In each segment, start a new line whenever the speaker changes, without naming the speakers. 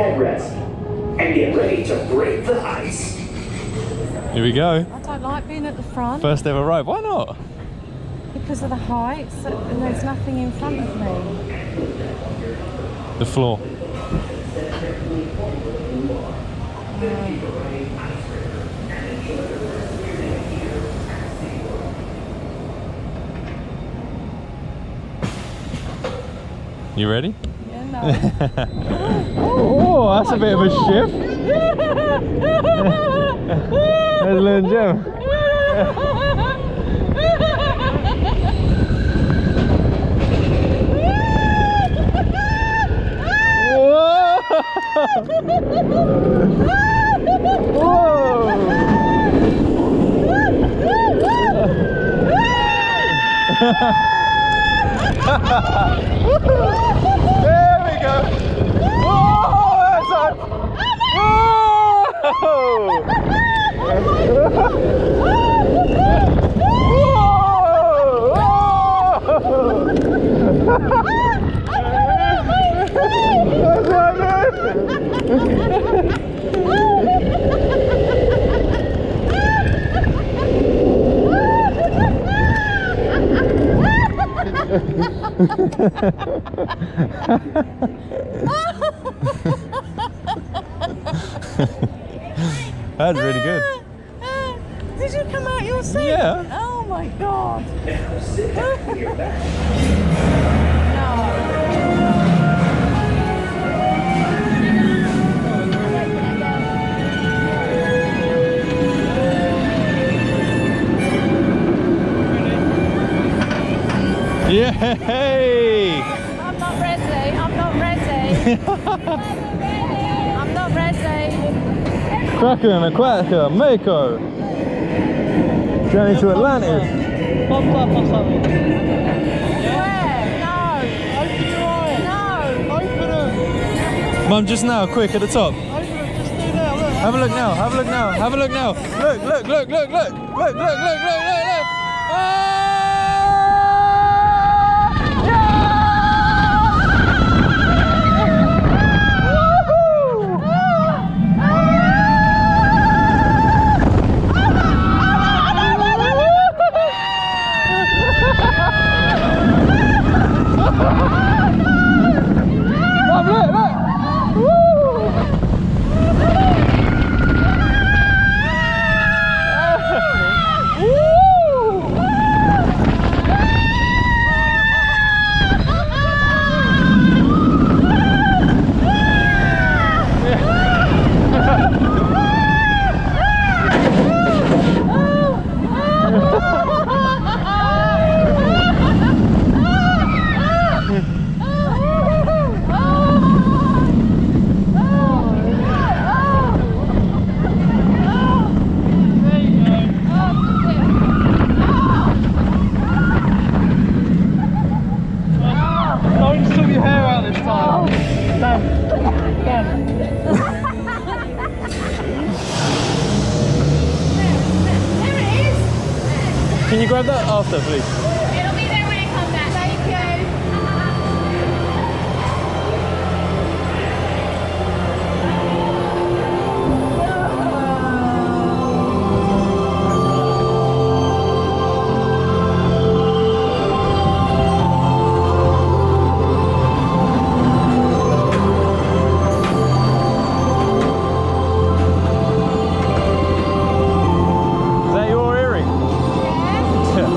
headrest and get ready to break the ice.
Here we go.
I don't like being at the front.
First ever ride. Why not?
Because of the heights and there's nothing in front of me.
The floor. You ready?
Yeah, no.
Oh, that's a bit of a shift. There's a little gem. There we go. Oh, that's on. That's really good.
Did you come out your seat?
Yeah.
Oh my god.
Now sit back with your back.
Yay!
I'm not ready. I'm not ready. I'm not ready.
Kraken, Aquatica, Mako. Journey to Atlantis.
Pop up or something.
Where? No.
Open your eyes.
No.
Open them.
Mum, just now, quick, at the top.
Open them. Just do that. Look.
Have a look now, have a look now, have a look now. Look, look, look, look, look, look, look, look, look, look. Ah!
Don't sort your hair out this time. Done.
There it is.
Can you grab that after, please?
It'll be there when it comes back. Thank you.
Is that your earring?
Yeah.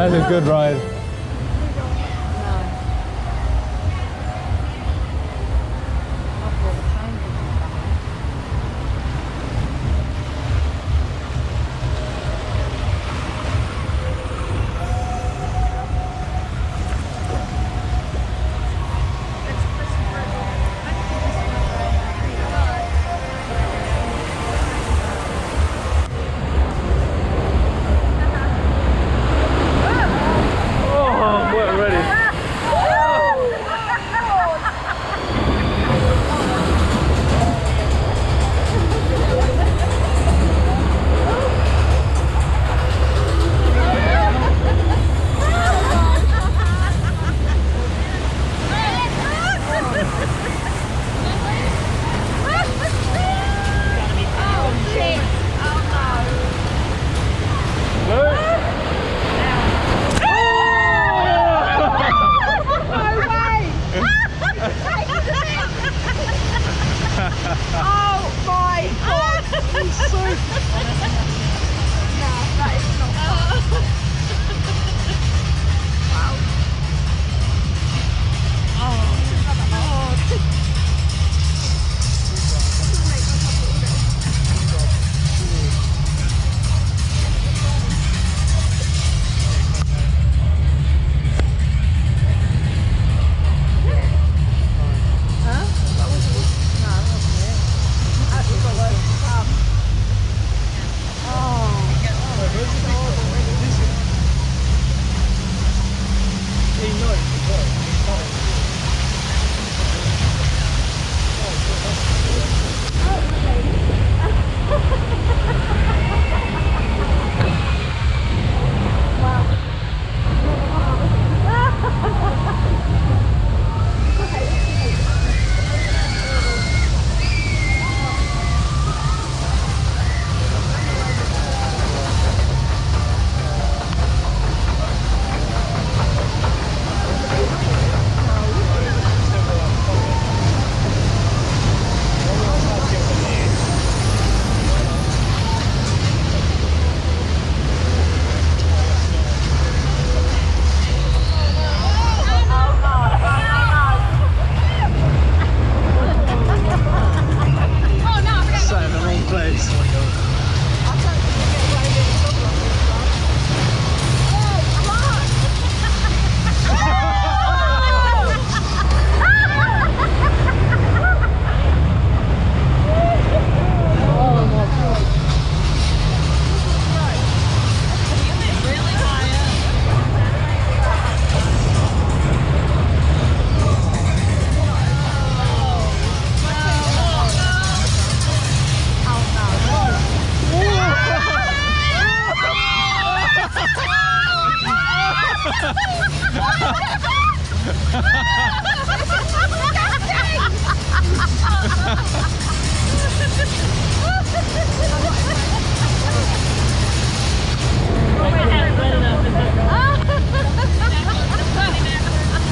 That's a good ride.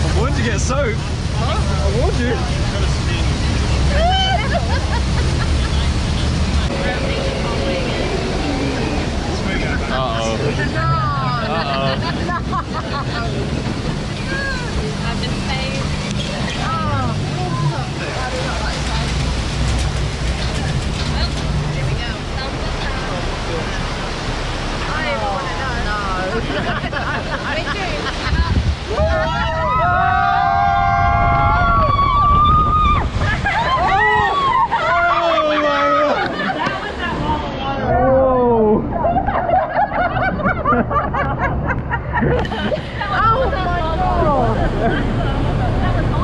I warned you to get soaked. I warned you.
I've been saved. Here we go. I don't want to know. No. Me too.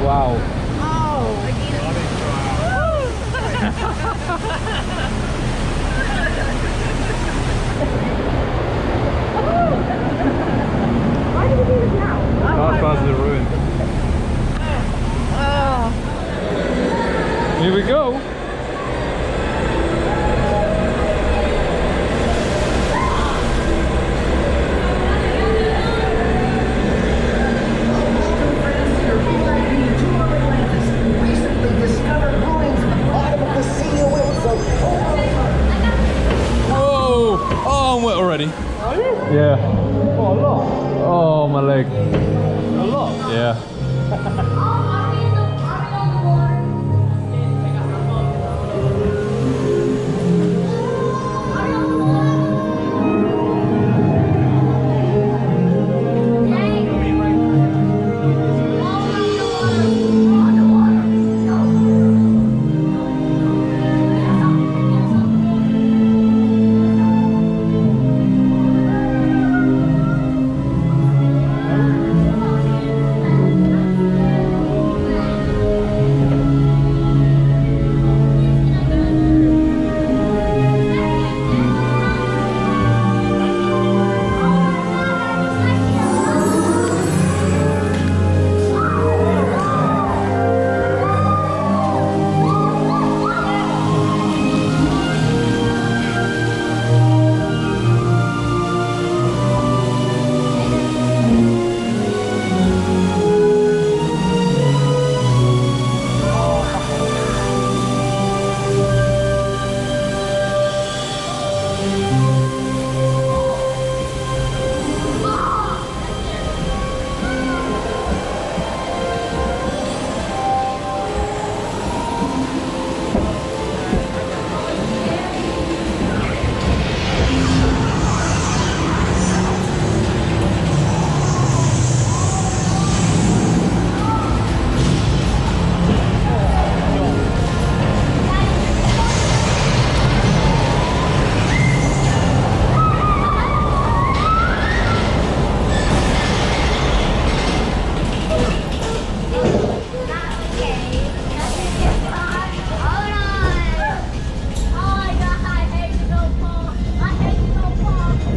Wow.
Are you?
Yeah.
Oh, a lot.
Oh, my leg.
A lot.
Yeah.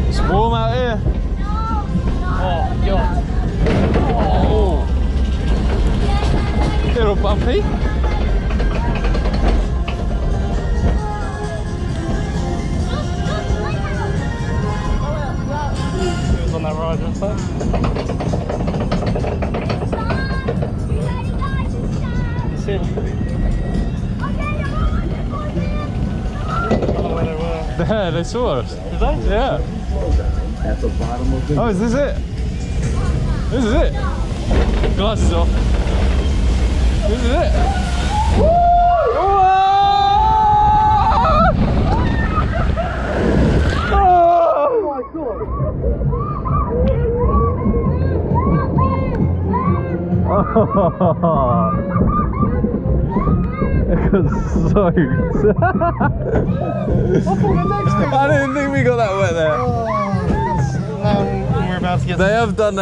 It's warm out here.
Oh, God.
Oh. Little bumpy.
He was on that ride, wasn't he? See him? I don't know where they were.
There, they saw us.
Did they?
Yeah.
At the bottom of the
Oh, is this it? This is it. Glasses off. This is it. It got soaked. I didn't think we got that wet there.
We're about to get.
They have done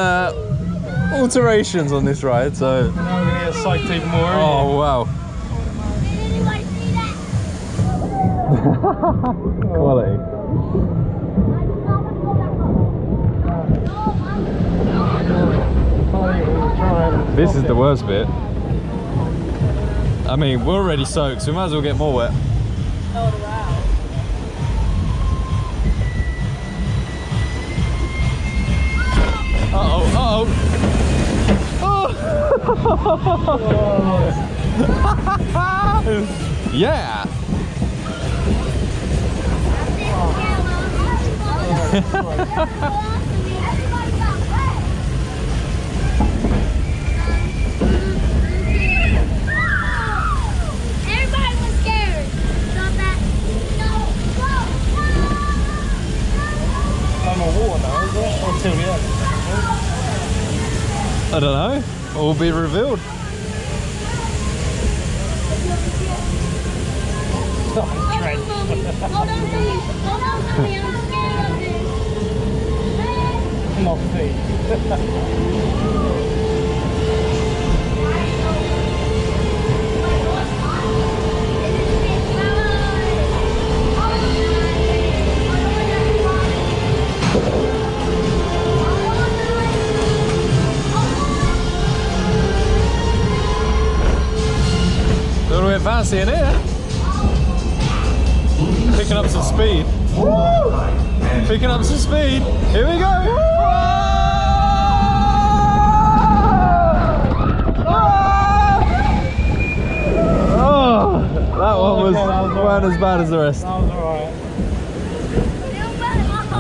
alterations on this ride, so.
Now we're gonna get psyched even more.
Oh wow. Quality. This is the worst bit. I mean, we're already soaked, so we might as well get more wet. Uh-oh, uh-oh. Yeah.
Everybody was scared. Stop that. No, go,
No more water now, is there? Until the end.
I don't know. All be revealed.
Hold on, mommy. Hold on, mommy. Hold on, mommy. I'm scared of this.
My feet.
A little bit fancy in here. Picking up some speed. Picking up some speed. Here we go. Oh, that one weren't as bad as the rest.
That was alright.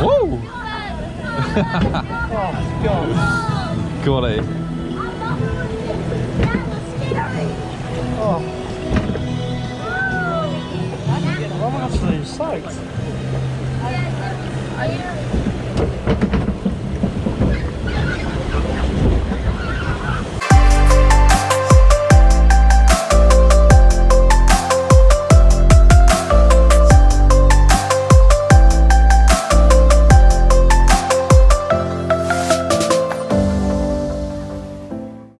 Whoa!
Oh, God.
Quality.
Oh. I'm absolutely soaked.